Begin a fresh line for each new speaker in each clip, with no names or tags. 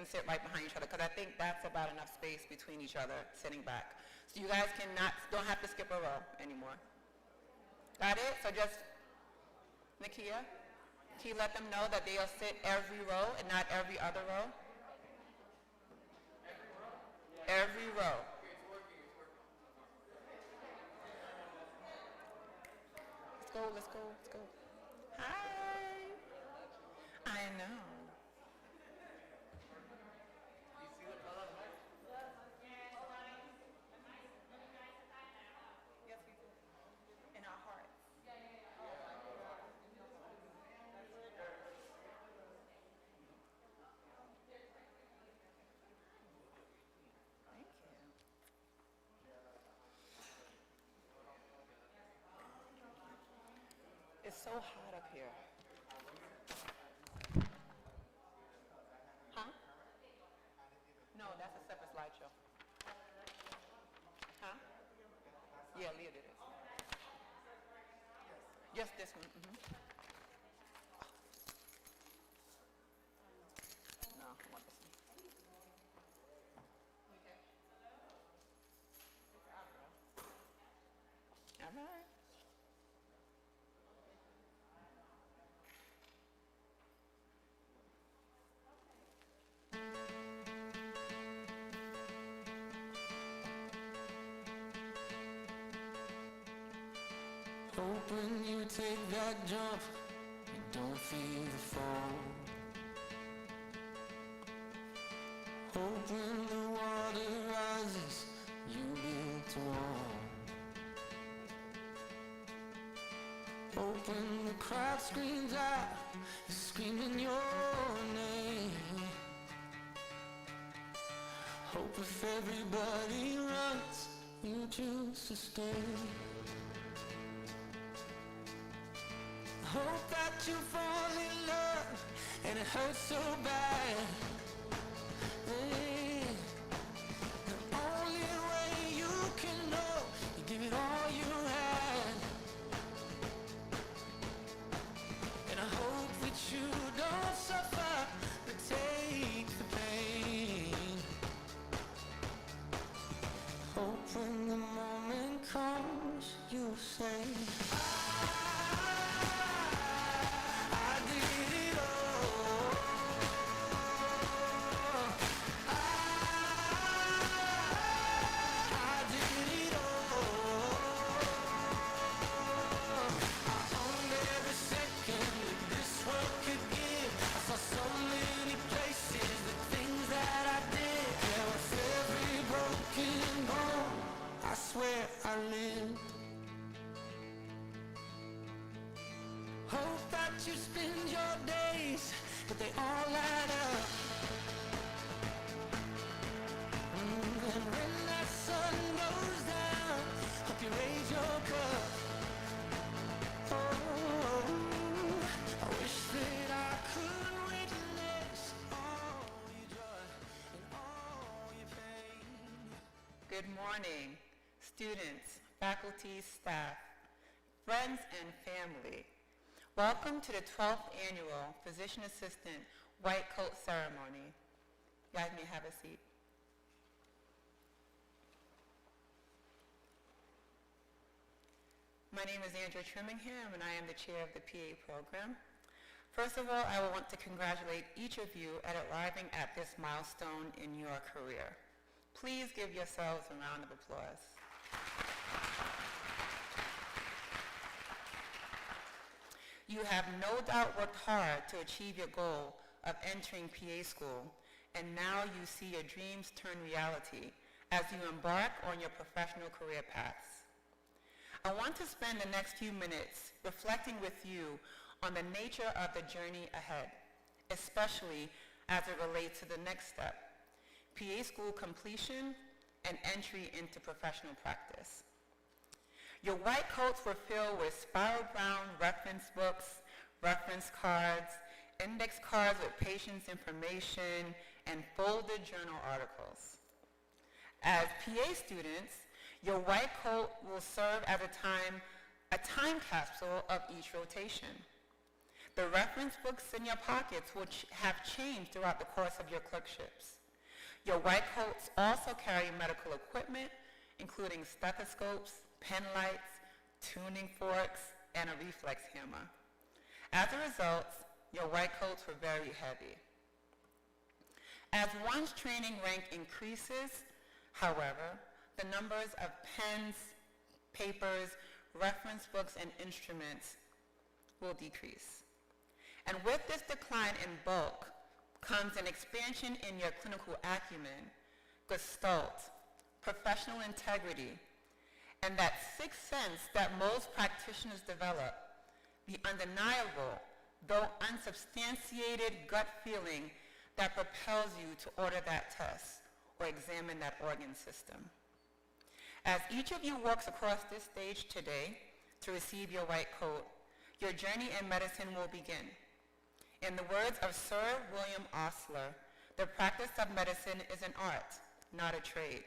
can sit right behind each other, because I think that's about enough space between each other, sitting back. So you guys don't have to skip a row anymore. Got it? So just, Nakia, can you let them know that they'll sit every row and not every other row? Every row. Let's go, let's go, let's go. Hi. I know. Yes, we do. In our hearts. Thank you. It's so hot up here. Huh? No, that's a separate slideshow. Huh? Yeah, Leah did it. Just this one. No, I want this one. All right.
Hope when you take that jump, you don't feel the fall. Hope when the water rises, you build a wall. Hope when the crowd screams out, you're screaming your name. Hope if everybody runs, you choose to stay. Hope that you fall in love and it hurts so bad. Hey, the only way you can know, you give it all you had. And I hope that you don't suffer, but take the pain. Hope when the moment comes, you say, where I live. Hope that you spend your days, but they all add up. And when that sun goes down, hope you raise your cup. Oh, I wish that I could witness all your joy and all your pain.
Good morning, students, faculty, staff, friends, and family. Welcome to the 12th Annual Physician Assistant White Coat Ceremony. You guys may have a seat. My name is Andrea Trimingham, and I am the chair of the PA program. First of all, I want to congratulate each of you at arriving at this milestone in your career. Please give yourselves a round of applause. You have no doubt worked hard to achieve your goal of entering PA school, and now you see your dreams turn reality as you embark on your professional career paths. I want to spend the next few minutes reflecting with you on the nature of the journey ahead, especially as it relates to the next step, PA school completion and entry into professional practice. Your white coats were filled with spiral-bound reference books, reference cards, index cards with patients' information, and folded journal articles. As PA students, your white coat will serve as a time capsule of each rotation. The reference books in your pockets will have changed throughout the course of your clerkships. Your white coats also carry medical equipment, including stethoscopes, pen lights, tuning forks, and a reflex hammer. As a result, your white coats were very heavy. As one's training rank increases, however, the numbers of pens, papers, reference books, and instruments will decrease. And with this decline in bulk comes an expansion in your clinical acumen, gestalt, professional integrity, and that sixth sense that most practitioners develop, the undeniable, though unsubstantiated gut feeling that propels you to order that test or examine that organ system. As each of you walks across this stage today to receive your white coat, your journey in medicine will begin. In the words of Sir William Osler, the practice of medicine is an art, not a trade,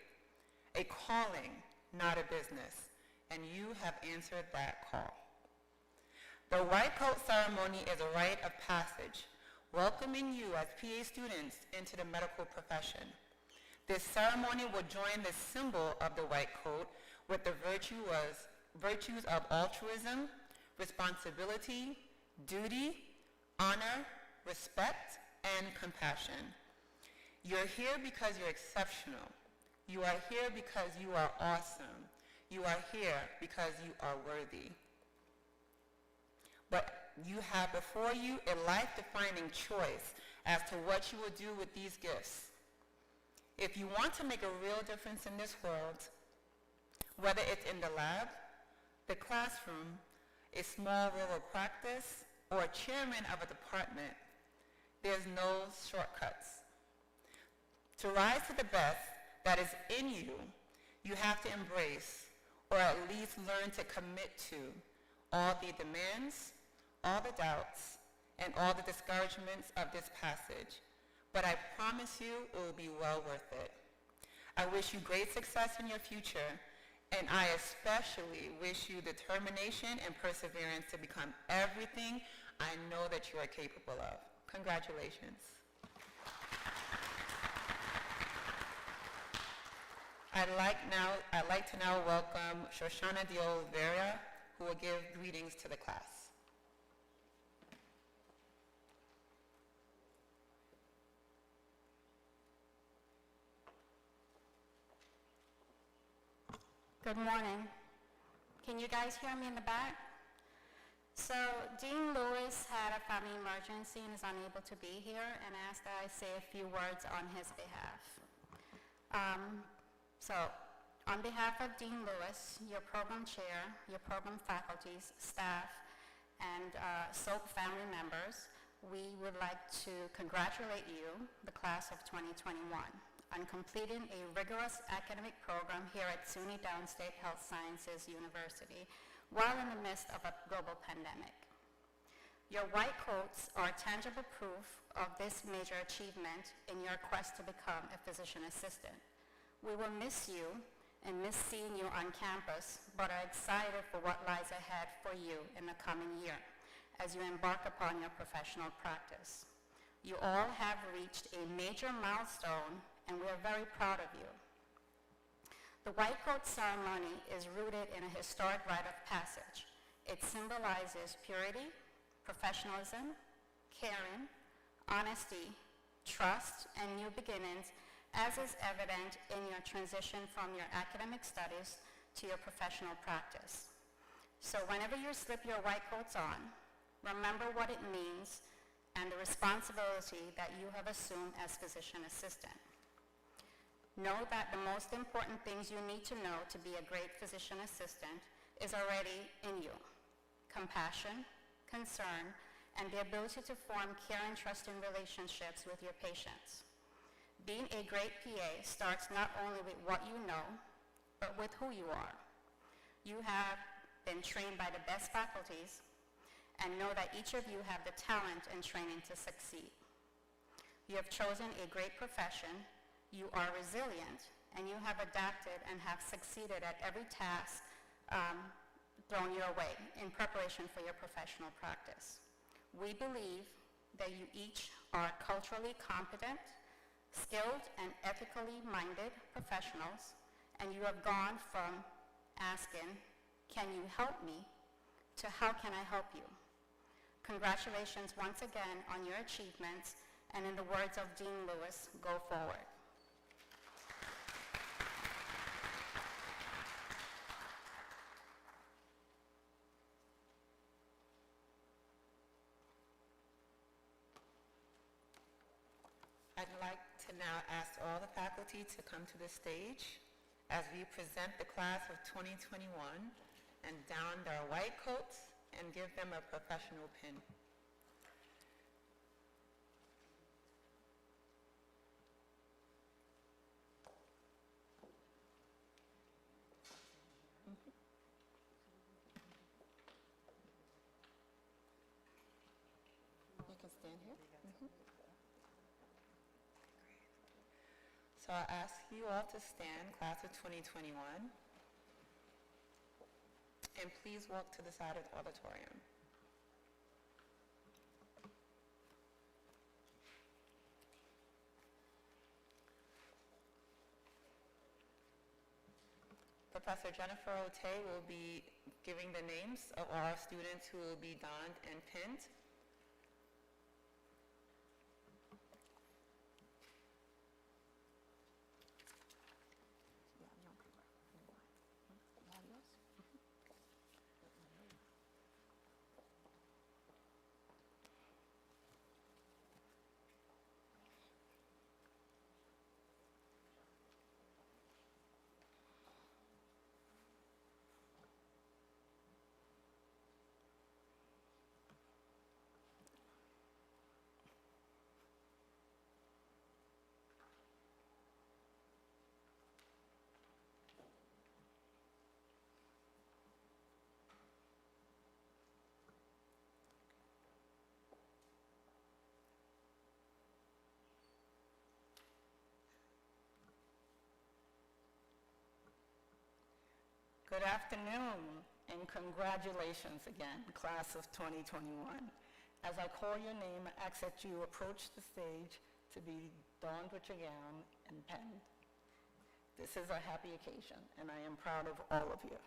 a calling, not a business, and you have answered that call. The white coat ceremony is a rite of passage, welcoming you as PA students into the medical profession. This ceremony will join the symbol of the white coat with the virtues of altruism, responsibility, duty, honor, respect, and compassion. You're here because you're exceptional. You are here because you are awesome. You are here because you are worthy. But you have before you a life-defining choice as to what you will do with these gifts. If you want to make a real difference in this world, whether it's in the lab, the classroom, a small rural practice, or chairman of a department, there's no shortcuts. To rise to the best that is in you, you have to embrace, or at least learn to commit to, all the demands, all the doubts, and all the discouragements of this passage. But I promise you it will be well worth it. I wish you great success in your future, and I especially wish you determination and perseverance to become everything I know that you are capable of. Congratulations. I'd like to now welcome Shoshana de Oliveira, who will give greetings to the class.
Good morning. Can you guys hear me in the back? So Dean Lewis had a family emergency and is unable to be here and asked that I say a few words on his behalf. So on behalf of Dean Lewis, your program chair, your program faculties, staff, and SOAP family members, we would like to congratulate you, the class of 2021, on completing a rigorous academic program here at SUNY Downstate Health Sciences University while in the midst of a global pandemic. Your white coats are tangible proof of this major achievement in your quest to become a physician assistant. We will miss you and miss seeing you on campus, but are excited for what lies ahead for you in the coming year as you embark upon your professional practice. You all have reached a major milestone, and we are very proud of you. The white coat ceremony is rooted in a historic rite of passage. It symbolizes purity, professionalism, caring, honesty, trust, and new beginnings, as is evident in your transition from your academic studies to your professional practice. So whenever you slip your white coats on, remember what it means and the responsibility that you have assumed as physician assistant. Know that the most important things you need to know to be a great physician assistant is already in you. Compassion, concern, and the ability to form care and trusting relationships with your patients. Being a great PA starts not only with what you know, but with who you are. You have been trained by the best faculties and know that each of you have the talent and training to succeed. You have chosen a great profession. You are resilient, and you have adapted and have succeeded at every task thrown your way in preparation for your professional practice. We believe that you each are culturally competent, skilled, and ethically minded professionals, and you have gone from asking, "Can you help me?" to "How can I help you?" Congratulations once again on your achievements, and in the words of Dean Lewis, go forward.
I'd like to now ask all the faculty to come to the stage as we present the class of 2021 and don their white coats and give them a professional pin. You can stand here. So I'll ask you all to stand, class of 2021, and please walk to the side of the auditorium. Professor Jennifer Otey will be giving the names of our students who will be donned and pinned.
Good afternoon, and congratulations again, class of 2021. As I call your name, I ask that you approach the stage to be donned with your gown and penned. This is a happy occasion, and I am proud of all of you.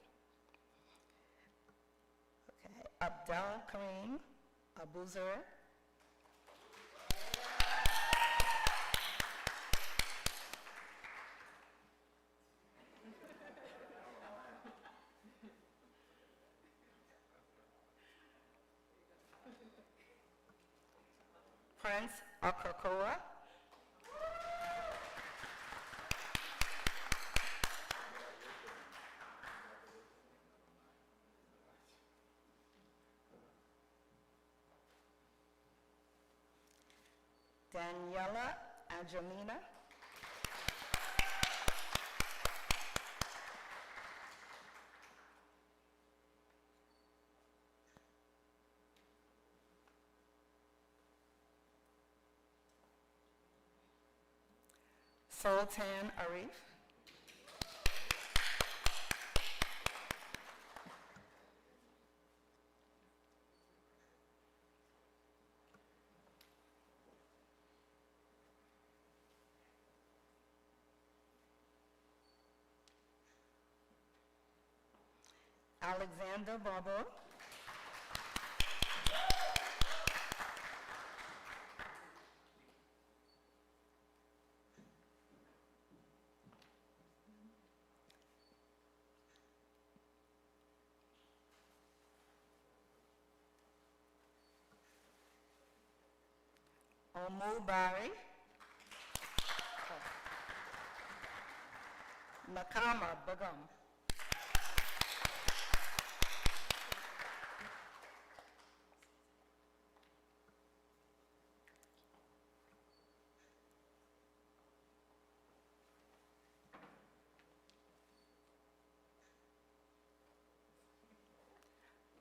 Okay, Abdel Kareem Abuzer. Prince Akakoa. Daniela Angelina. Sultan Arif. Alexander Barbeau. Omu Bari. Nakama Bagam.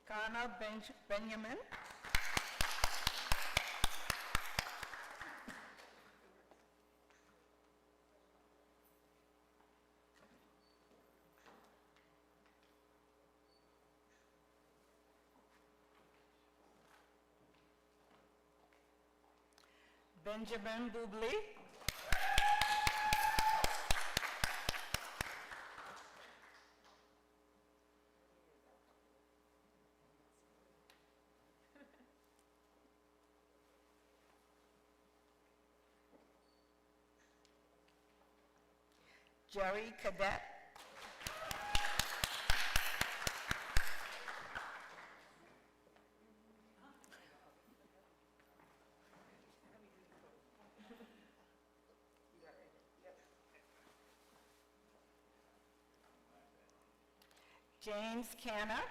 Kana Benjamin. Benjamin Bublé. Jerry Cadet. James Canner.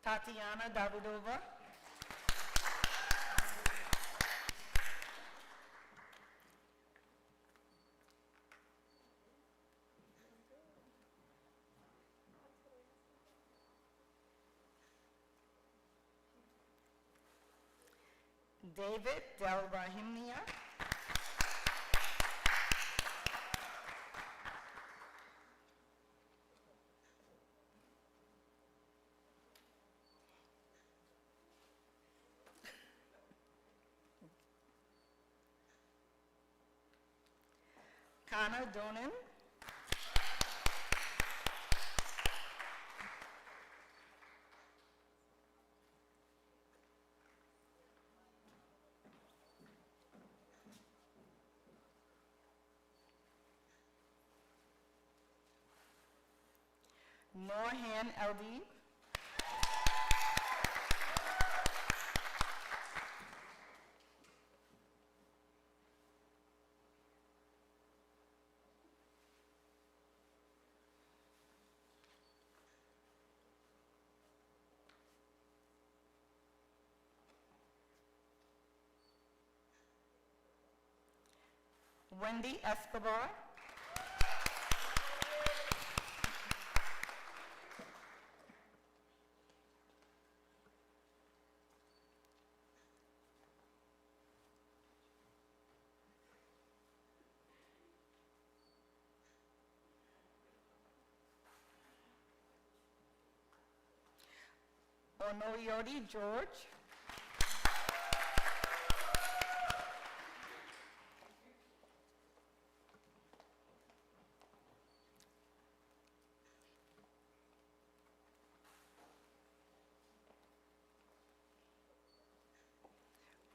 Tatiana Davidova. David Del Brahimia. Connor Donan. Norhan Eldib. Wendy Escobar. Onoyori George.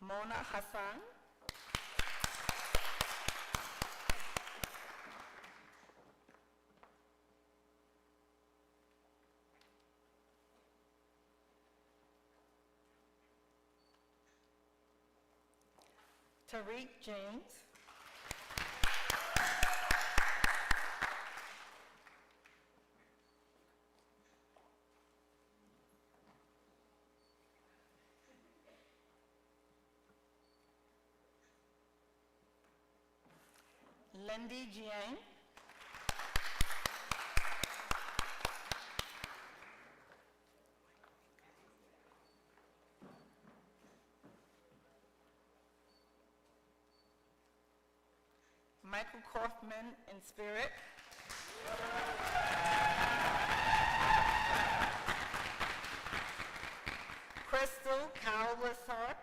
Mona Hassan. Tariq James. Lindy Jiang. Michael Kaufman in spirit. Crystal Calvasart.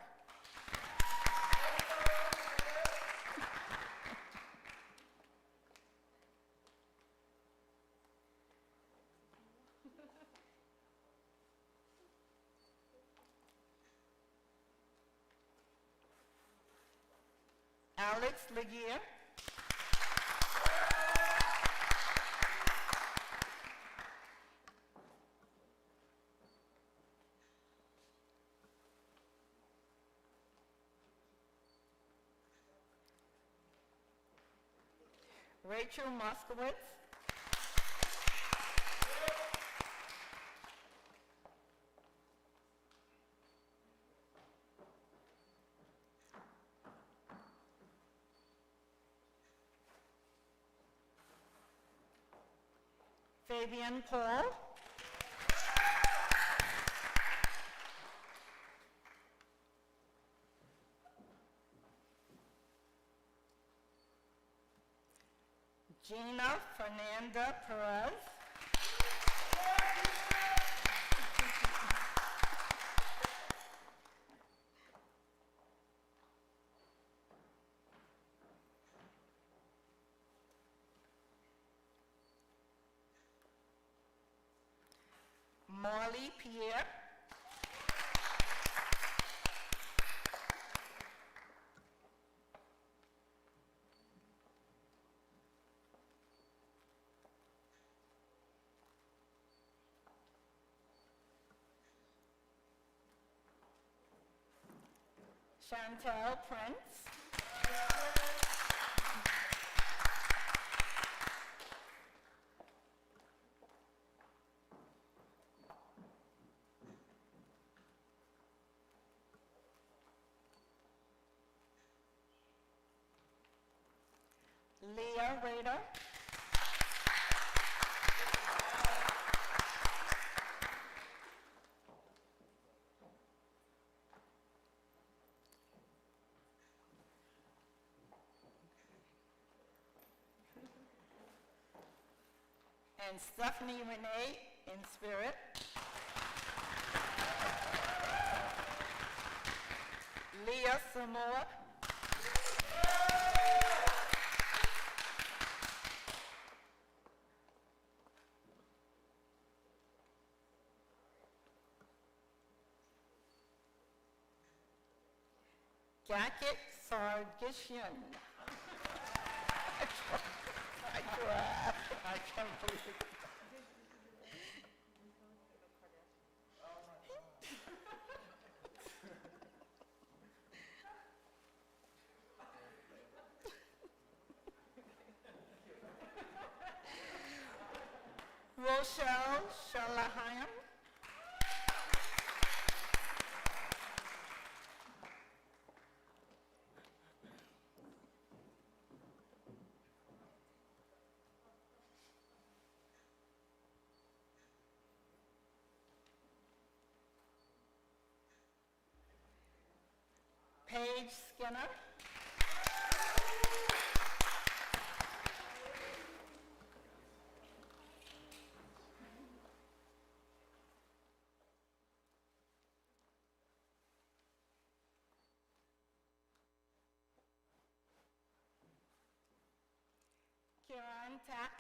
Alex Legier. Rachel Moskowitz. Fabian Paul. Gina Fernanda Perez. Marley Pierre. Chantel Prince. Leah Rader. And Stephanie Renee in spirit. Leah Samoa. Jacket Sargishian. I tried.
I can't believe it.
Rochelle Shalahan. Paige Skinner. Kieran Tack.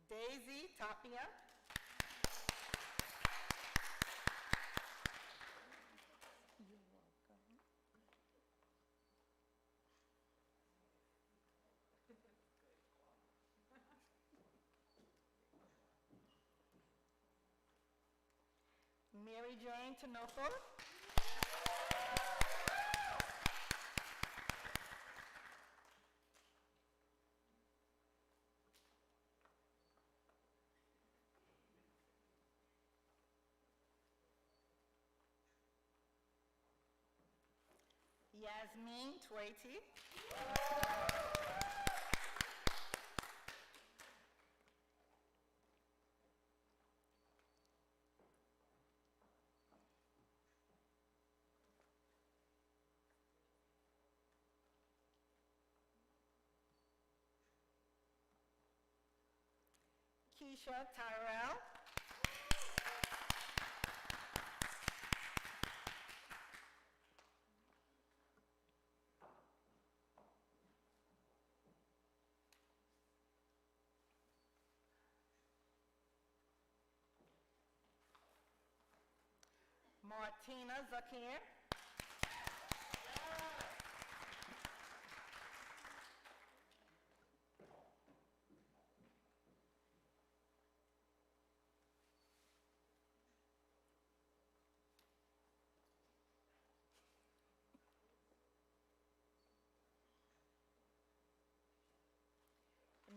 Daisy Tapia. Mary Jane Tinoco. Yasmin Twaiti. Keisha Tyrell. Martina Zakir.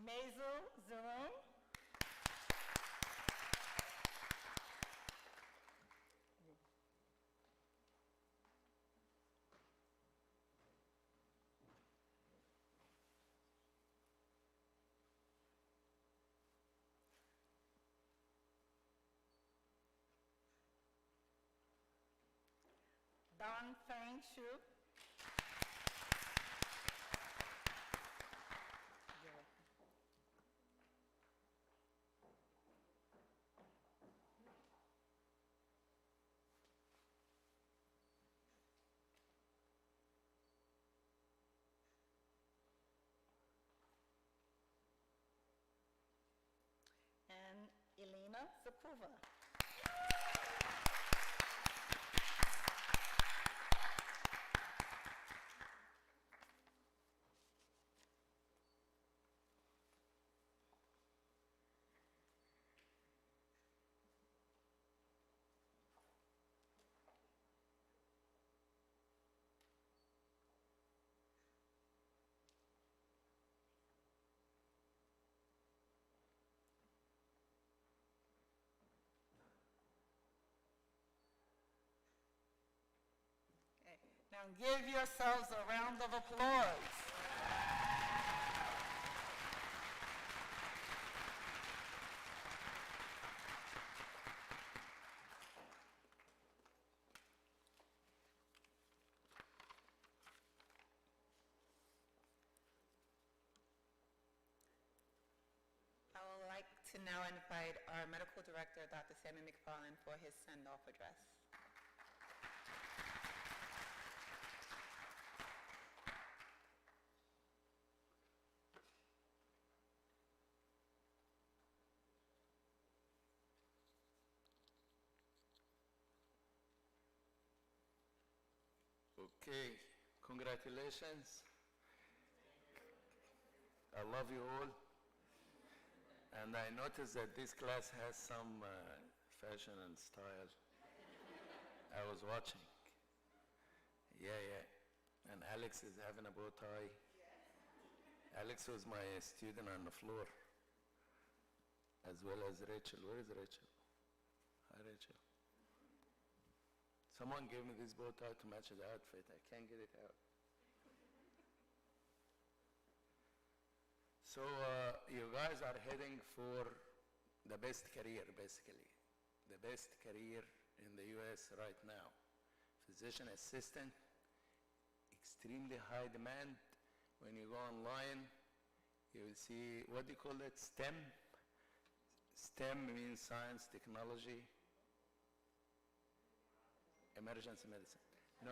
Maisel Zarun. Wan Feng Shu. And Elena Zapova. Okay. Now give yourselves a round of applause.
I would like to now invite our medical director, Dr. Sammy McFarland, for his send-off address.
Okay, congratulations. I love you all. And I noticed that this class has some fashion and style. I was watching. Yeah. And Alex is having a bow tie. Alex was my student on the floor, as well as Rachel. Where is Rachel? Hi, Rachel. Someone gave me this bow tie to match the outfit. I can't get it out. So you guys are heading for the best career, basically. The best career in the US right now. Physician assistant, extremely high demand. When you go online, you will see, what do you call it, STEM? STEM means science, technology, emergency medicine. No.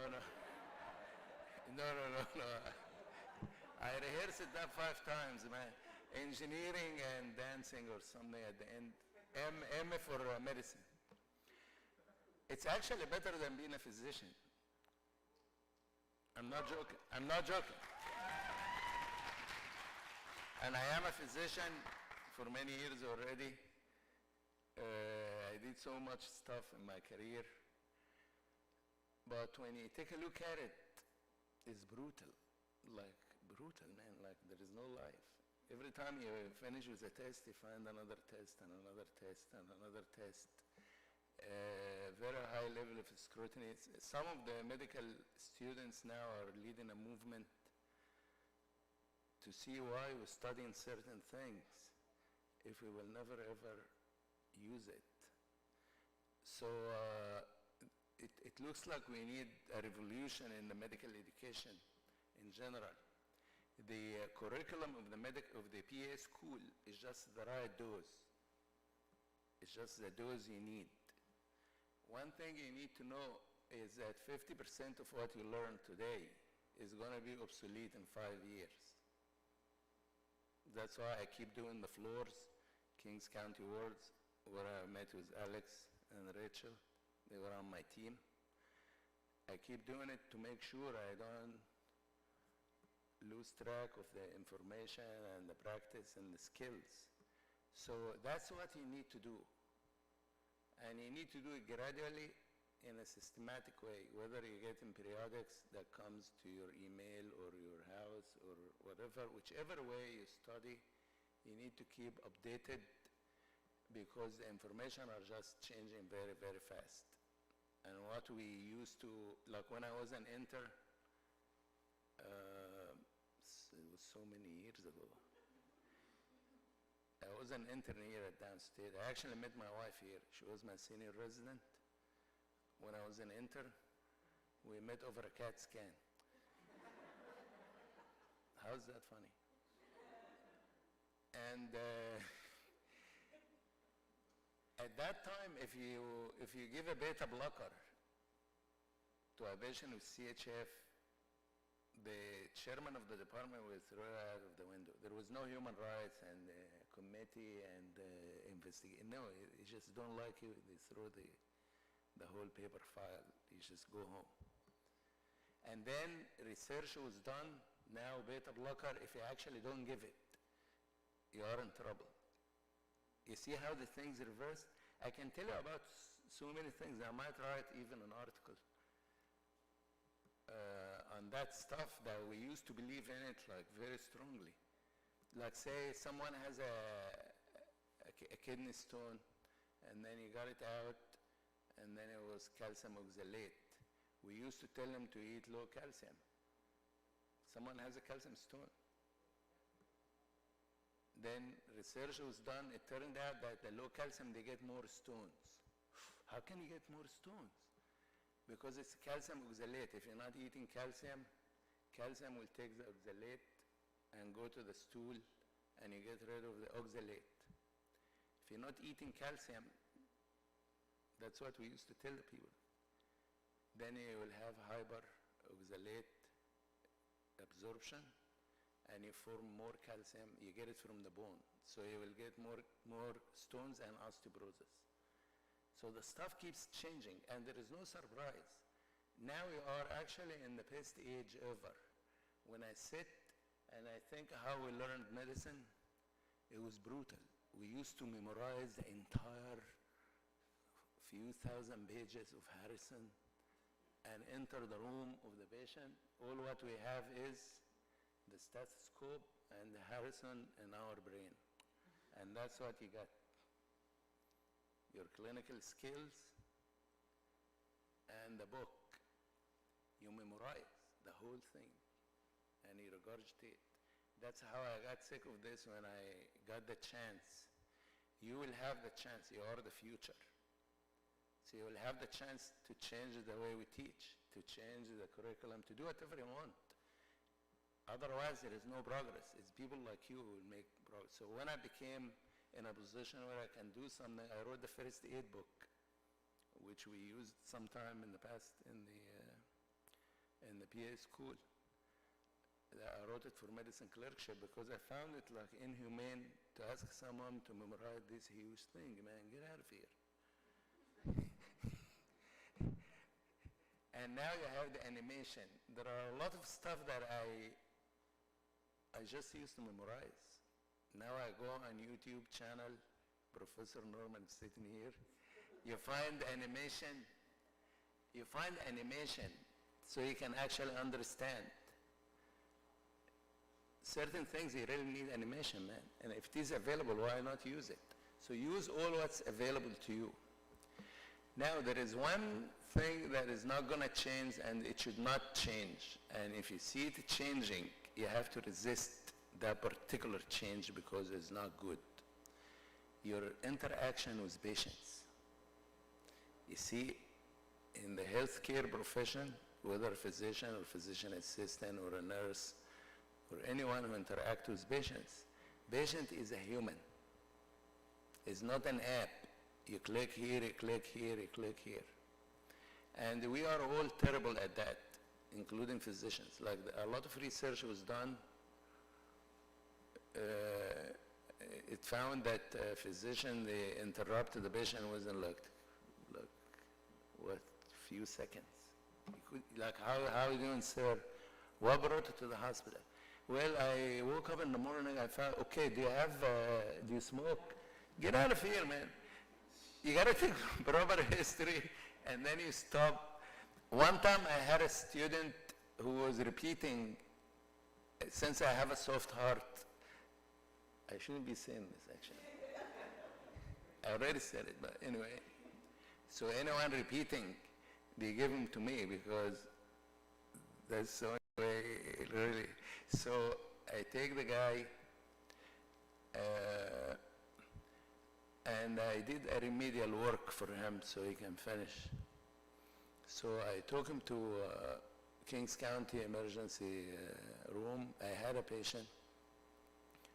I rehearsed that 5 times, man. Engineering and dancing or something at the end. M for medicine. It's actually better than being a physician. I'm not joking. And I am a physician for many years already. I did so much stuff in my career. But when you take a look at it, it's brutal. Like, brutal, man. Like, there is no life. Every time you finish with a test, you find another test and another test and another test. Very high level of scrutiny. Some of the medical students now are leading a movement to see why we're studying certain things if we will never ever use it. So it looks like we need a revolution in the medical education in general. The curriculum of the PA school is just the right dose. It's just the dose you need. One thing you need to know is that 50% of what you learn today is going to be obsolete in 5 years. That's why I keep doing the floors, Kings County wards, where I met with Alex and Rachel. They were on my team. I keep doing it to make sure I don't lose track of the information and the practice and the skills. So that's what you need to do. And you need to do it gradually in a systematic way, whether you get in periodics that comes to your email or your house or whatever, whichever way you study, you need to keep updated because the information are just changing very, very fast. And what we used to, like when I was an intern, it was so many years ago. I was an intern here at Downstate. I actually met my wife here. She was my senior resident when I was an intern. We met over a CAT scan. How's that funny? And at that time, if you give a beta blocker to a patient with CHF, the chairman of the department will throw it out of the window. There was no human rights and committee and investigate. No, you just don't like you. They throw the whole paper file. You just go home. And then research was done. Now beta blocker, if you actually don't give it, you are in trouble. You see how the things reversed? I can tell you about so many things. I might write even an article on that stuff that we used to believe in it like very strongly. Like say someone has a kidney stone and then you got it out and then it was calcium oxalate. We used to tell them to eat low calcium. Someone has a calcium stone. Then research was done. It turned out that the low calcium, they get more stones. How can you get more stones? Because it's calcium oxalate. If you're not eating calcium, calcium will take the oxalate and go to the stool and you get rid of the oxalate. If you're not eating calcium, that's what we used to tell the people. Then you will have hyperoxalate absorption and you form more calcium. You get it from the bone. So you will get more stones and osteoporosis. So the stuff keeps changing, and there is no surprise. Now we are actually in the best age ever. When I sit and I think how we learned medicine, it was brutal. We used to memorize the entire few thousand pages of Harrison and enter the room of the patient. All what we have is the stethoscope and the Harrison in our brain. And that's what you got. Your clinical skills and the book. You memorize the whole thing and you regurgitate. That's how I got sick of this when I got the chance. You will have the chance. You are the future. So you will have the chance to change the way we teach, to change the curriculum, to do whatever you want. Otherwise, there is no progress. It's people like you who will make progress. So when I became in a position where I can do something, I wrote the first aid book, which we used sometime in the past in the PA school. I wrote it for medicine clerkship because I found it like inhumane to ask someone to memorize this huge thing. Man, get out of here. And now you have the animation. There are a lot of stuff that I just used to memorize. Now I go on YouTube channel, Professor Norman sitting here. You find animation so you can actually understand. Certain things you really need animation, man. And if it is available, why not use it? So use all what's available to you. Now there is one thing that is not gonna change and it should not change. And if you see it changing, you have to resist that particular change because it's not good. Your interaction with patients. You see, in the healthcare profession, whether a physician or physician assistant or a nurse or anyone who interacts with patients, patient is a human. It's not an app. You click here, you click here, you click here. And we are all terrible at that, including physicians. Like a lot of research was done. It found that physician, they interrupted the patient within like what, few seconds. Like, how are you doing, sir? What brought you to the hospital? Well, I woke up in the morning, I found, okay, do you smoke? Get out of here, man. You gotta take proper history and then you stop. One time I had a student who was repeating, since I have a soft heart, I shouldn't be saying this actually. I already said it, but anyway. So anyone repeating, they give them to me because that's the only way, really. So I take the guy, and I did a remedial work for him so he can finish. So I took him to Kings County emergency room. I had a patient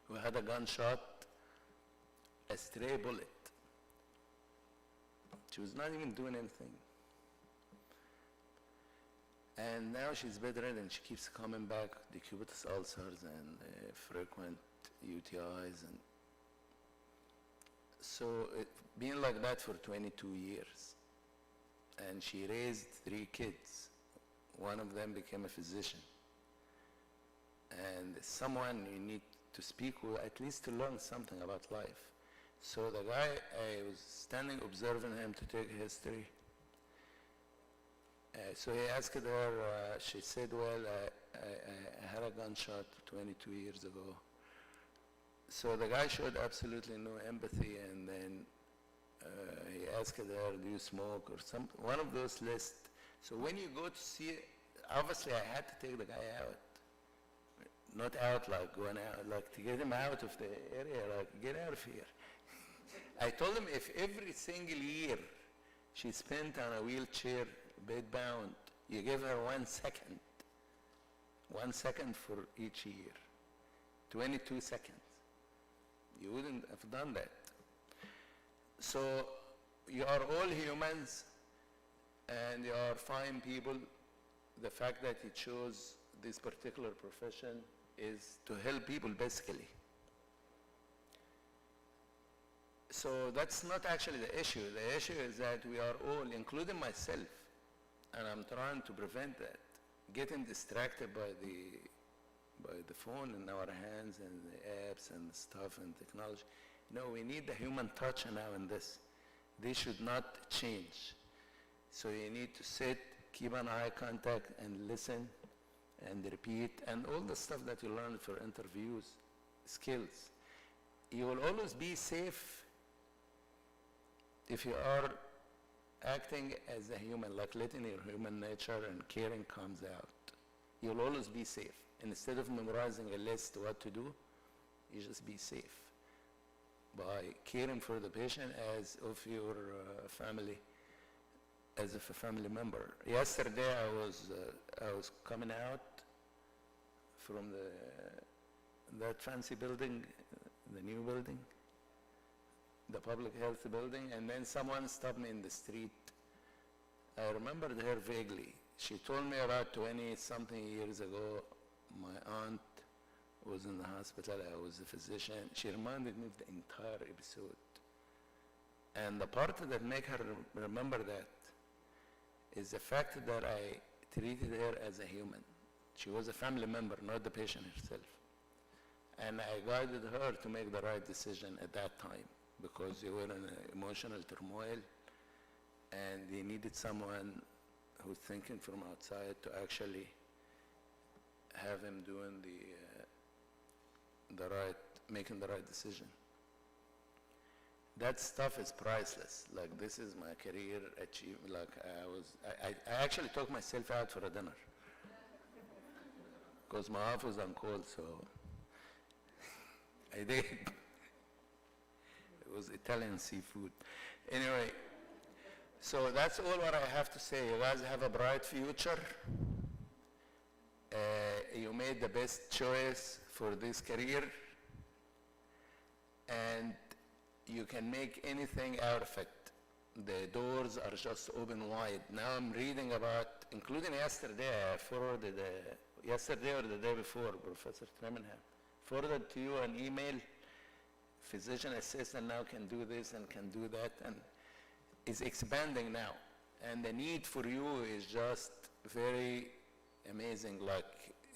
who had a gunshot, a stray bullet. She was not even doing anything. And now she's bedridden. She keeps coming back, decubitus ulcers and frequent UTIs. And so it been like that for 22 years. And she raised 3 kids. One of them became a physician. And someone you need to speak with, at least to learn something about life. So the guy, I was standing observing him to take history. So he asked her, she said, well, I had a gunshot 22 years ago. So the guy showed absolutely no empathy, and then he asked her, do you smoke or one of those lists. So when you go to see it, obviously I had to take the guy out. Not out like going out, like to get him out of the area, like get out of here. I told him if every single year she spent on a wheelchair, bedbound, you give her 1 second. 1 second for each year. 22 seconds. You wouldn't have done that. So you are all humans and you are fine people. The fact that you chose this particular profession is to help people basically. So that's not actually the issue. The issue is that we are all, including myself, and I'm trying to prevent that, getting distracted by the phone in our hands and the apps and the stuff and technology. No, we need the human touch now in this. This should not change. So you need to sit, keep an eye contact and listen and repeat and all the stuff that you learn for interviews, skills. You will always be safe if you are acting as a human, like letting your human nature and caring comes out. You'll always be safe. Instead of memorizing a list what to do, you just be safe by caring for the patient as of your family, as if a family member. Yesterday I was coming out from that fancy building, the new building, the public health building, and then someone stopped me in the street. I remembered her vaguely. She told me about 20-something years ago, my aunt was in the hospital, I was a physician. She reminded me of the entire episode. And the part that make her remember that is the fact that I treated her as a human. She was a family member, not the patient herself. And I guided her to make the right decision at that time, because they were in an emotional turmoil and they needed someone who's thinking from outside to actually have him doing making the right decision. That stuff is priceless. Like, this is my career achievement. Like, I actually took myself out for a dinner because my wife was on call, so I did. It was Italian seafood. Anyway, so that's all what I have to say. You guys have a bright future. You made the best choice for this career, and you can make anything out of it. The doors are just open wide. Now I'm reading about, including yesterday, I forwarded, yesterday or the day before, Professor Tremenham, forwarded to you an email. Physician assistant now can do this and can do that, and is expanding now. And the need for you is just very amazing. Like,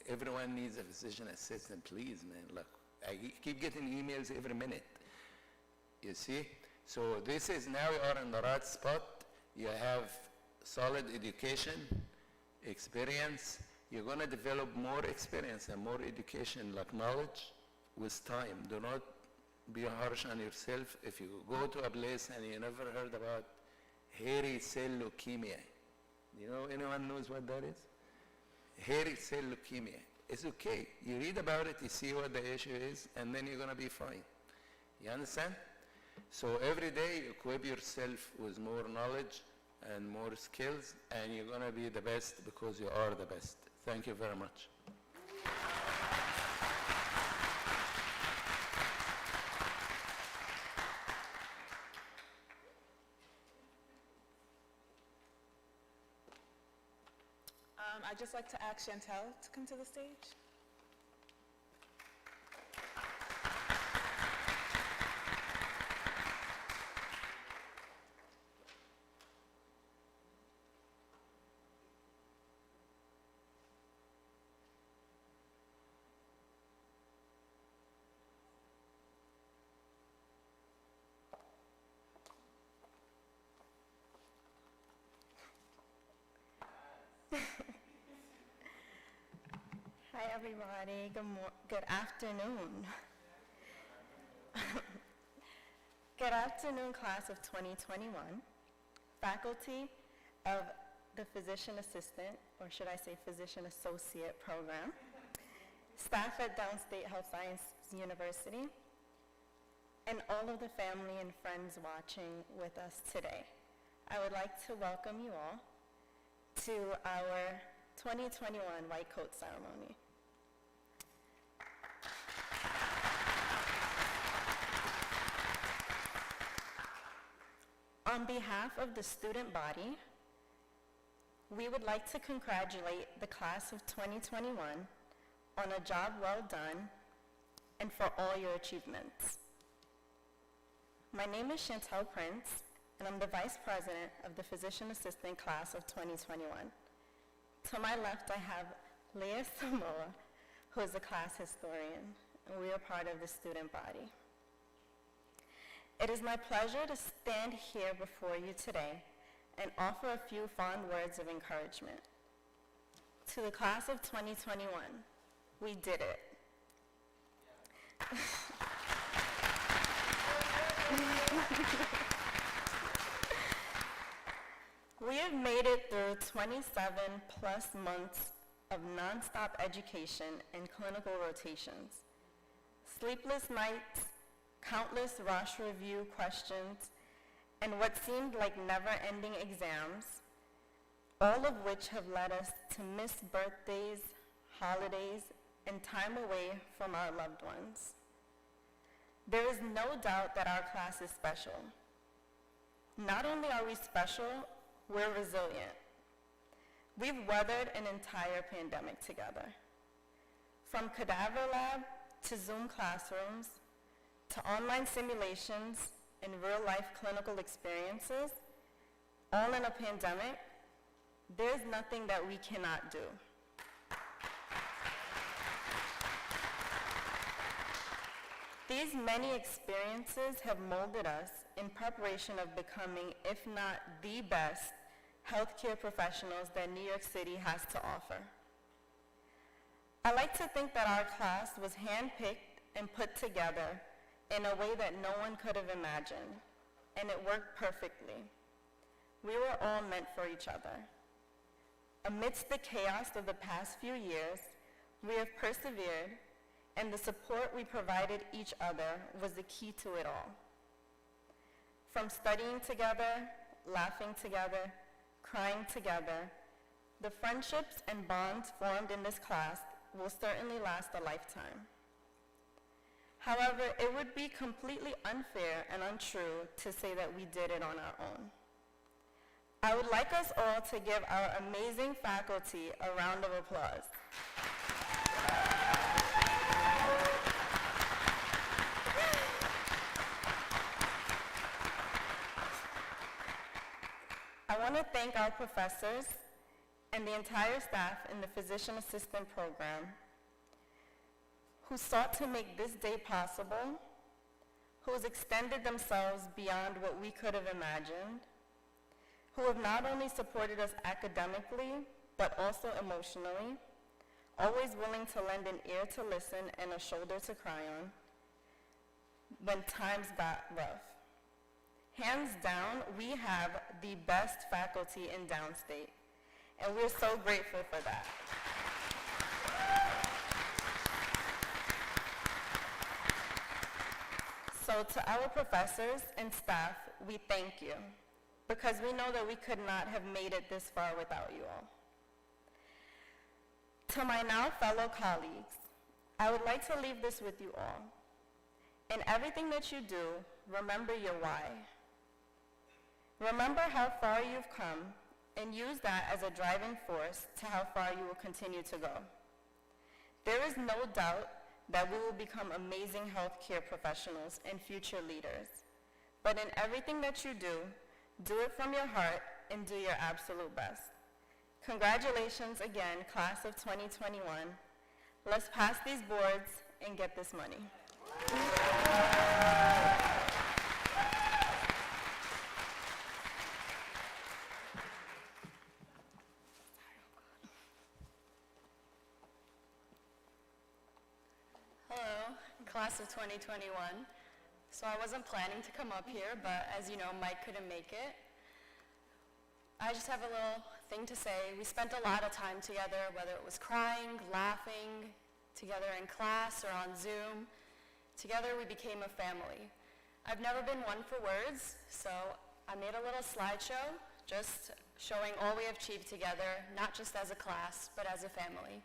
everyone needs a physician assistant, please, man. Like, I keep getting emails every minute. You see? So this is, now you are in the right spot. You have solid education, experience. You're going to develop more experience and more education, like knowledge, with time. Do not be harsh on yourself. If you go to a place and you never heard about hairy cell leukemia, you know, anyone knows what that is? Hairy cell leukemia. It's okay. You read about it, you see what the issue is, and then you're going to be fine. You understand? So every day you equip yourself with more knowledge and more skills, and you're going to be the best because you are the best. Thank you very much.
I'd just like to ask Chantel to come to the stage.
Hi, everybody. Good afternoon. Good afternoon, class of 2021. Faculty of the Physician Assistant, or should I say Physician Associate program, staff at Downstate Health Sciences University, and all of the family and friends watching with us today. I would like to welcome you all to our 2021 White Coat Ceremony. On behalf of the student body, we would like to congratulate the class of 2021 on a job well done and for all your achievements. My name is Chantel Prince, and I'm the Vice President of the Physician Assistant class of 2021. To my left, I have Leah Samoa, who is a class historian, and we are part of the student body. It is my pleasure to stand here before you today and offer a few fond words of encouragement. To the class of 2021, we did it. We have made it through 27 plus months of nonstop education and clinical rotations, sleepless nights, countless Rosh review questions, and what seemed like never-ending exams, all of which have led us to miss birthdays, holidays, and time away from our loved ones. There is no doubt that our class is special. Not only are we special, we're resilient. We've weathered an entire pandemic together. From cadaver lab to Zoom classrooms, to online simulations and real-life clinical experiences, all in a pandemic, there's nothing that we cannot do. These many experiences have molded us in preparation of becoming, if not the best, healthcare professionals that New York City has to offer. I like to think that our class was handpicked and put together in a way that no one could have imagined, and it worked perfectly. We were all meant for each other. Amidst the chaos of the past few years, we have persevered, and the support we provided each other was the key to it all. From studying together, laughing together, crying together, the friendships and bonds formed in this class will certainly last a lifetime. However, it would be completely unfair and untrue to say that we did it on our own. I would like us all to give our amazing faculty a round of applause. I want to thank our professors and the entire staff in the Physician Assistant program who sought to make this day possible, who has extended themselves beyond what we could have imagined, who have not only supported us academically, but also emotionally, always willing to lend an ear to listen and a shoulder to cry on when times got rough. Hands down, we have the best faculty in Downstate, and we're so grateful for that. So to our professors and staff, we thank you. because we know that we could not have made it this far without you all. To my now fellow colleagues, I would like to leave this with you all. In everything that you do, remember your why. Remember how far you've come and use that as a driving force to how far you will continue to go. There is no doubt that we will become amazing healthcare professionals and future leaders. But in everything that you do it from your heart and do your absolute best. Congratulations again, class of 2021. Let's pass these boards and get this money.
Hello, class of 2021. So I wasn't planning to come up here, but as you know, Mike couldn't make it. I just have a little thing to say. We spent a lot of time together, whether it was crying, laughing, together in class or on Zoom. Together we became a family. I've never been one for words, so I made a little slideshow just showing all we have achieved together, not just as a class, but as a family.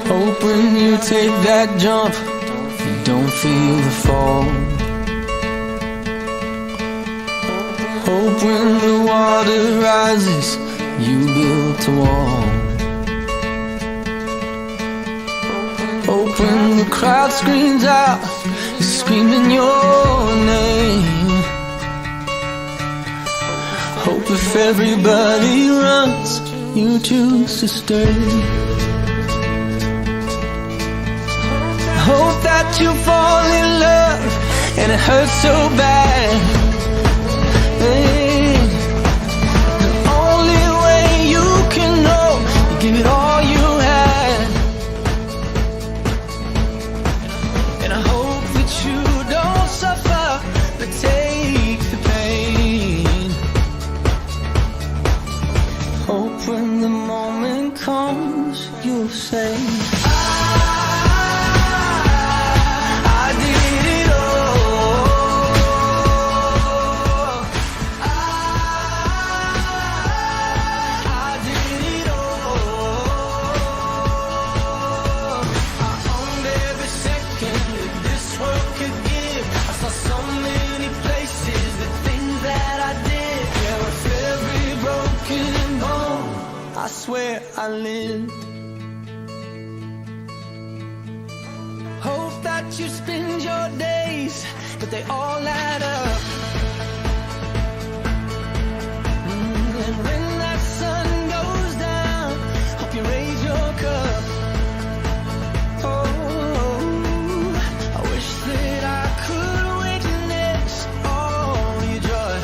Hope when you take that jump, you don't feel the fall. Hope when the water rises, you build a wall. Hope when the crowd screams out, you're screaming your name. Hope if everybody runs, you choose to stay. Hope that you fall in love and it hurts so bad. Hey, the only way you can know, you give it all you had. And I hope that you don't suffer, but take the pain. Hope when the moment comes, you'll say, I swear I lived. Hope that you spend your days, but they all add up. And when that sun goes down, hope you raise your cup. Oh, I wish that I could witness all your joy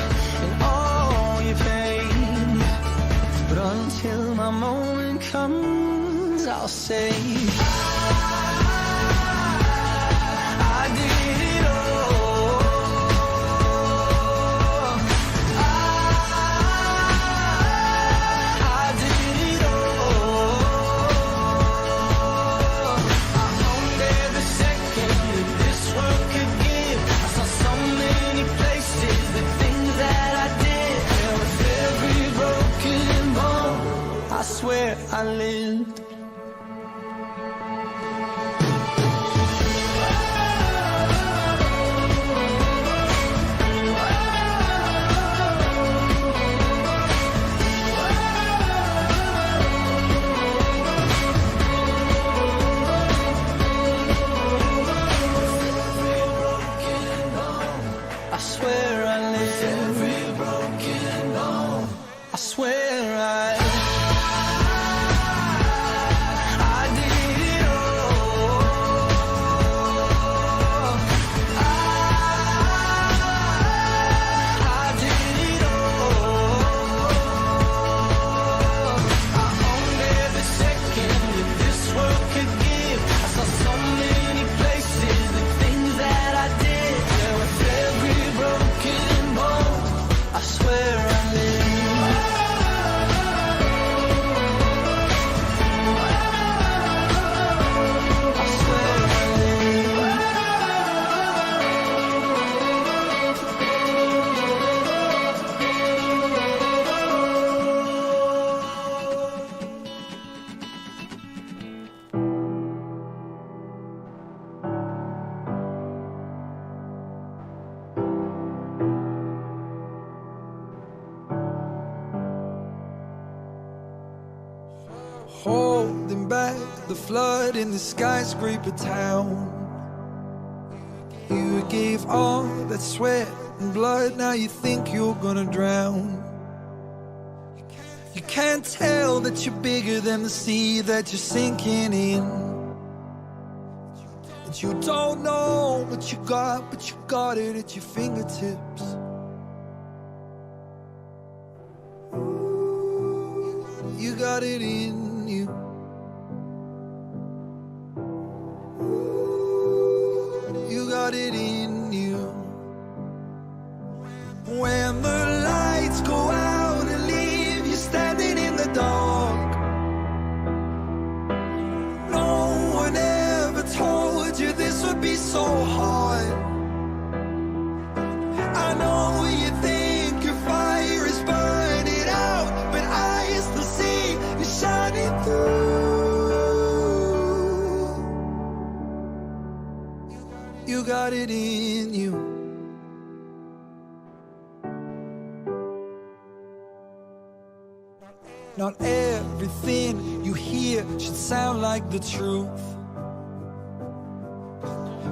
and all your pain. But until my moment comes, I'll say I did it all. I did it all. I owned every second that this world could give. I saw so many places, the things that I did. There was every broken bone, I swear I lived. the flood in the skyscraper town. You gave all that sweat and blood, now you think you're gonna drown. You can't tell that you're bigger than the sea that you're sinking in. That you don't know what you got, but you got it at your fingertips. You got it in you. You got it in you. When the lights go out and leave you standing in the dark, no one ever told you this would be so hard. I know you think your fire is burning out, but I still see you shining through. You got it in you. Not everything you hear should sound like the truth,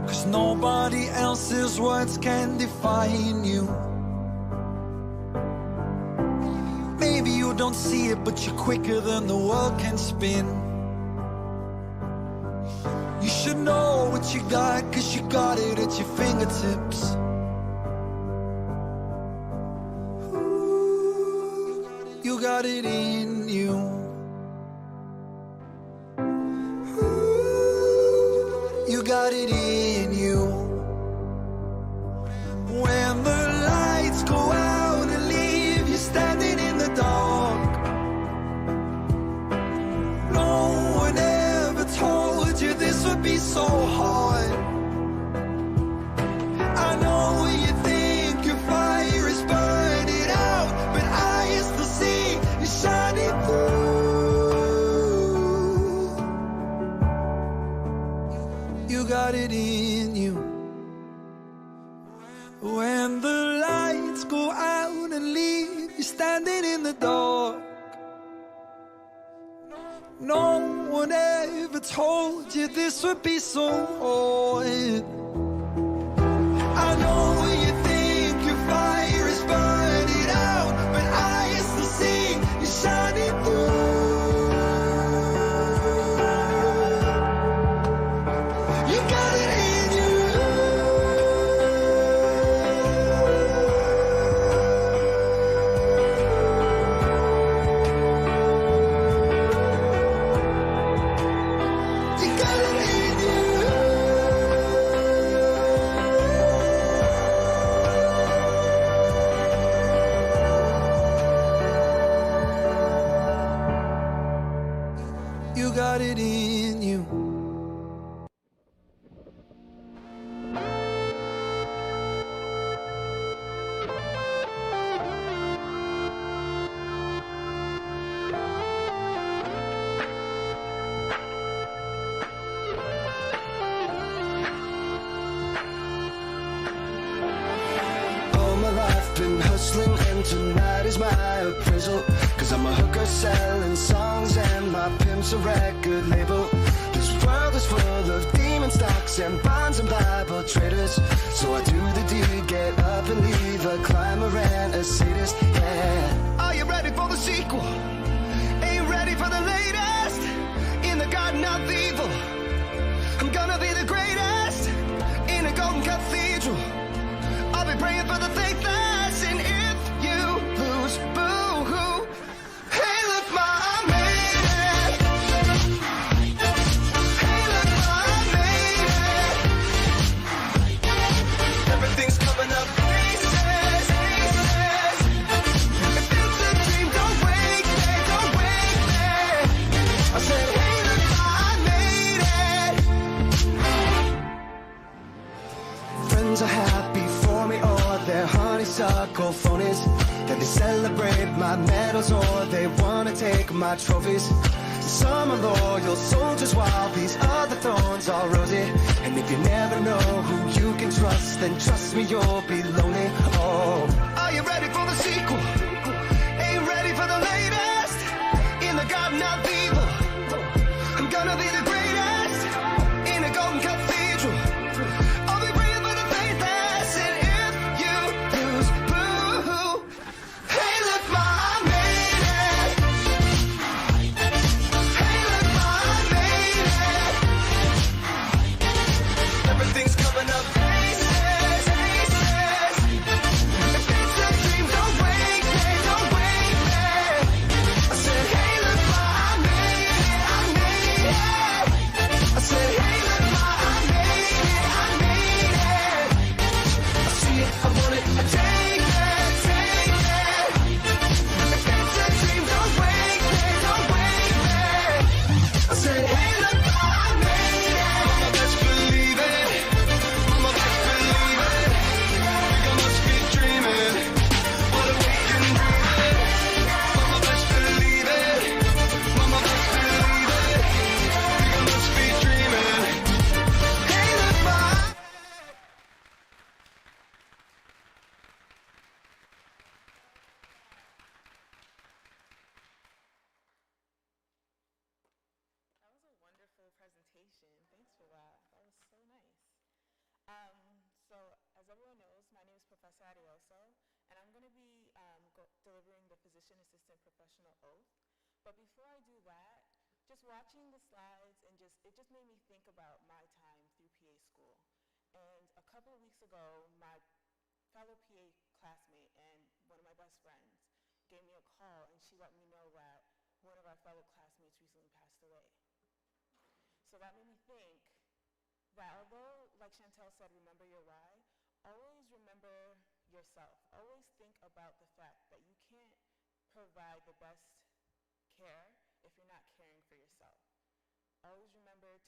'cause nobody else's words can define you. Maybe you don't see it, but you're quicker than the world can spin. You should know what you got, 'cause you got it at your fingertips. You got it in you. You got it in you. When the lights go out and leave you standing in the dark, no one ever told you this would be so hard. I know you think your fire is burning out, but I still see you shining through. You got it in you. When the lights go out and leave you standing in the dark, no one ever told you this would be so hard. I know you think your fire is burning out, but I still see you shining through. You got it in you. You got it in you. You got it in you.
All my life been hustling and tonight is my appraisal, 'cause I'm a hooker selling songs and my pimp's a record label. This world is full of demon stocks and bonds and Bible traders, so I do the deed, get up and leave a climber and a sadist, yeah. Are you ready for the sequel? Ain't ready for the latest? In the garden of evil, I'm gonna be the greatest. In a golden cathedral, I'll be praying for the faithless, and if you lose, boo-hoo. Hey, look, Ma, I made it. Hey, look, Ma, I made it. Everything's coming up pieces, pieces. If it's a dream, don't wake me, don't wake me. I said, hey, look, Ma, I made it. Friends are happy for me, or they're honeysuckle phonies. That they celebrate my medals, or they wanna take my trophies. Some are loyal soldiers, while these other thorns are rosy. And if you never know who you can trust, then trust me, you'll be lonely. Oh, are you ready for the sequel? Ain't ready for the latest? In the garden of evil, I'm gonna be the greatest.
introduction. Thanks for that. That was so nice. So, as everyone knows, my name is Professor Arioso, and I'm going to be delivering the Physician Assistant Professional Oath. But before I do that, just watching the slides and it just made me think about my time through PA school. And a couple of weeks ago, my fellow PA classmate and one of my best friends gave me a call, and she let me know that one of our fellow classmates recently passed away. So that made me think that although, like Chantel said, remember your why, always remember yourself. Always think about the fact that you can't provide the best care if you're not caring for yourself. Always remember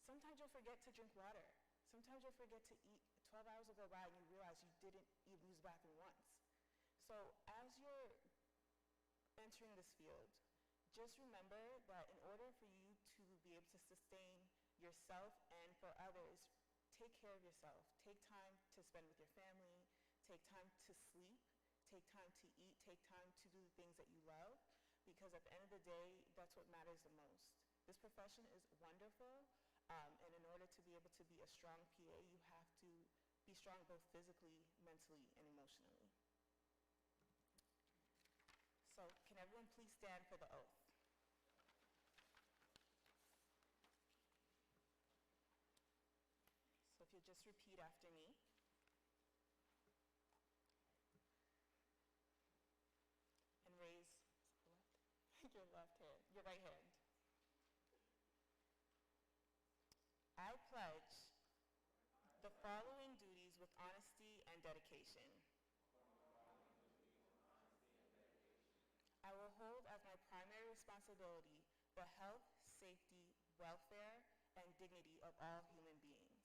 sometimes you'll forget to drink water. Sometimes you'll forget to eat. 12 hours will go by and you realize you didn't even use the bathroom once. So as you're entering this field, just remember that in order for you to be able to sustain yourself and for others, take care of yourself. Take time to spend with your family. Take time to sleep. Take time to eat. Take time to do the things that you love, because at the end of the day, that's what matters the most. This profession is wonderful, and in order to be able to be a strong PA, you have to be strong both physically, mentally, and emotionally. So can everyone please stand for the oath? So if you'll just repeat after me. And raise your left hand, your right hand. I pledge the following duties with honesty and dedication. I will hold as my primary responsibility the health, safety, welfare, and dignity of all human beings.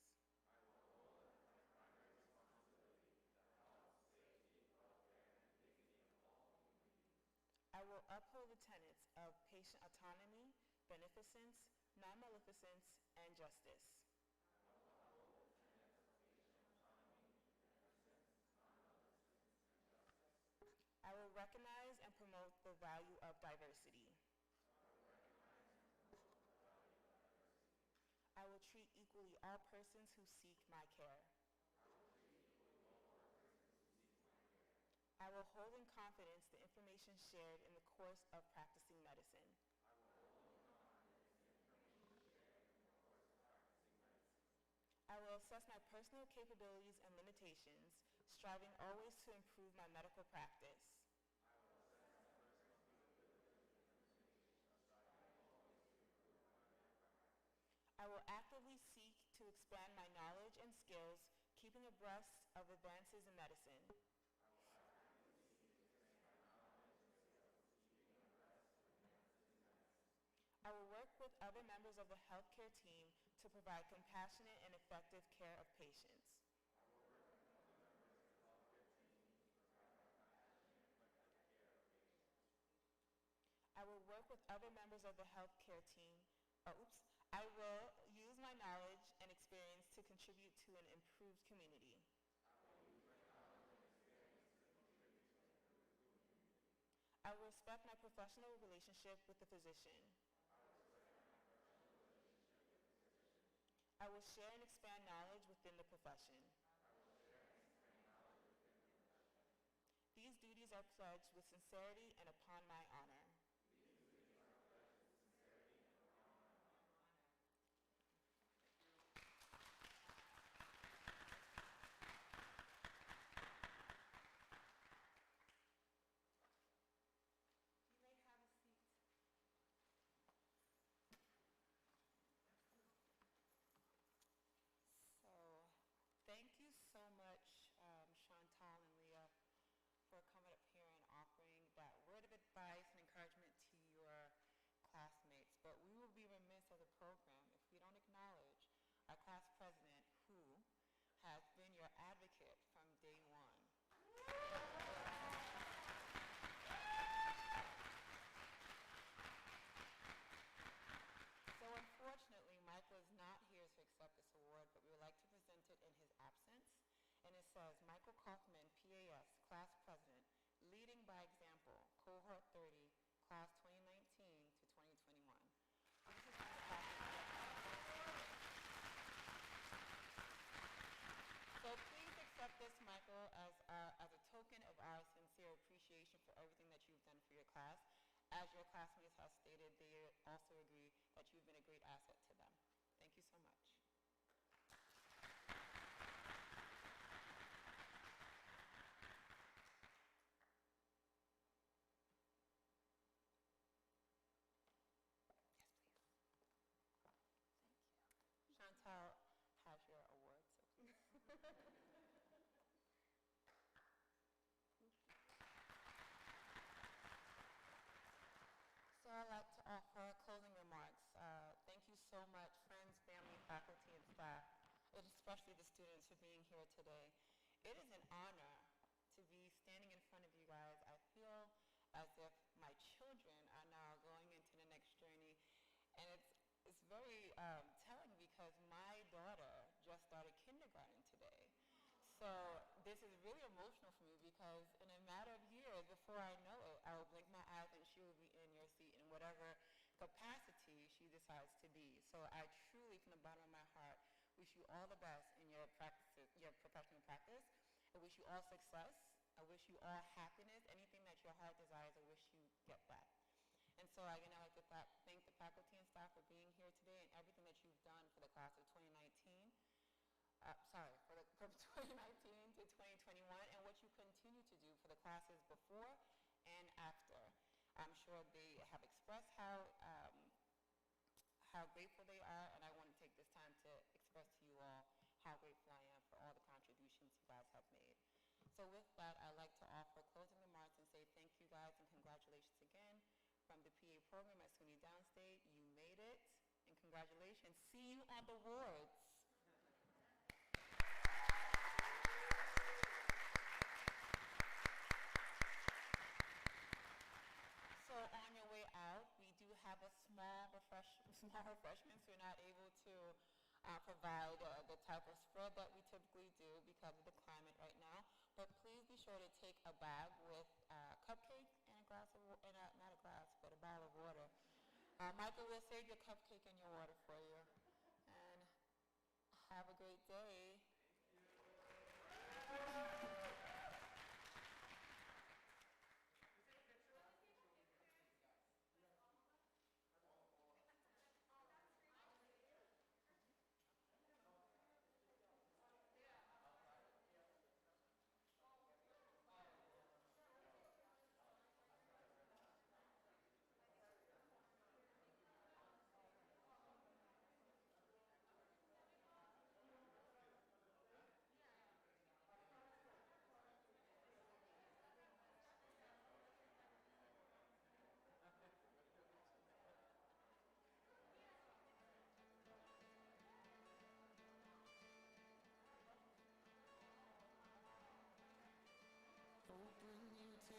I will uphold the tenets of patient autonomy, beneficence, non-maleficence, and justice. I will recognize and promote the value of diversity. I will treat equally all persons who seek my care. I will hold in confidence the information shared in the course of practicing medicine. I will assess my personal capabilities and limitations, striving always to improve my medical practice. I will actively seek to expand my knowledge and skills, keeping abreast of advances in medicine. I will work with other members of the healthcare team to provide compassionate and effective care of patients. I will work with other members of the healthcare team. I will use my knowledge and experience to contribute to an improved community. I will respect my professional relationship with the physician. I will share and expand knowledge within the profession. These duties are pledged with sincerity and upon my honor. You may have a seat.
So, thank you so much, Chantal and Leah, for coming up here and offering that word of advice and encouragement to your classmates. But we will be remiss as a program if we don't acknowledge our class president, who has been your advocate from day one. So unfortunately, Michael is not here to accept this award, but we would like to present it in his absence. And it says, Michael Kaufman, PAS, Class President, Leading by Example, Cohort 30, Class 2019 to 2021. This is from the faculty. especially the students, for being here today. It is an honor to be standing in front of you guys. I feel as if my children are now going into the next journey, and it's very telling because my daughter just started kindergarten today. So this is really emotional for me because in a matter of years, before I know it, I will blink my eyes and she will be in your seat in whatever capacity she decides to be. So I truly, from the bottom of my heart, wish you all the best in your practices, your professional practice. I wish you all success. I wish you all happiness. Anything that your heart desires, I wish you get that. And so again, I'd like to thank the faculty and staff for being here today and everything that you've done for the class of 2019. From 2019 to 2021, and what you continue to do for the classes before and after. I'm sure they have expressed how grateful they are, and I want to take this time to express to you all how grateful I am for all the contributions you guys have made. So with that, I'd like to offer closing remarks and say thank you guys and congratulations again from the PA program at SUNY Downstate. You made it, and congratulations. See you on the wards. So on your way out, we do have a small refreshments. We're not able to provide the type of spread that we typically do because of the climate right now. But please be sure to take a bag with a cupcake and a glass of water, not a glass, but a bottle of water. Michael will save your cupcake and your water for you.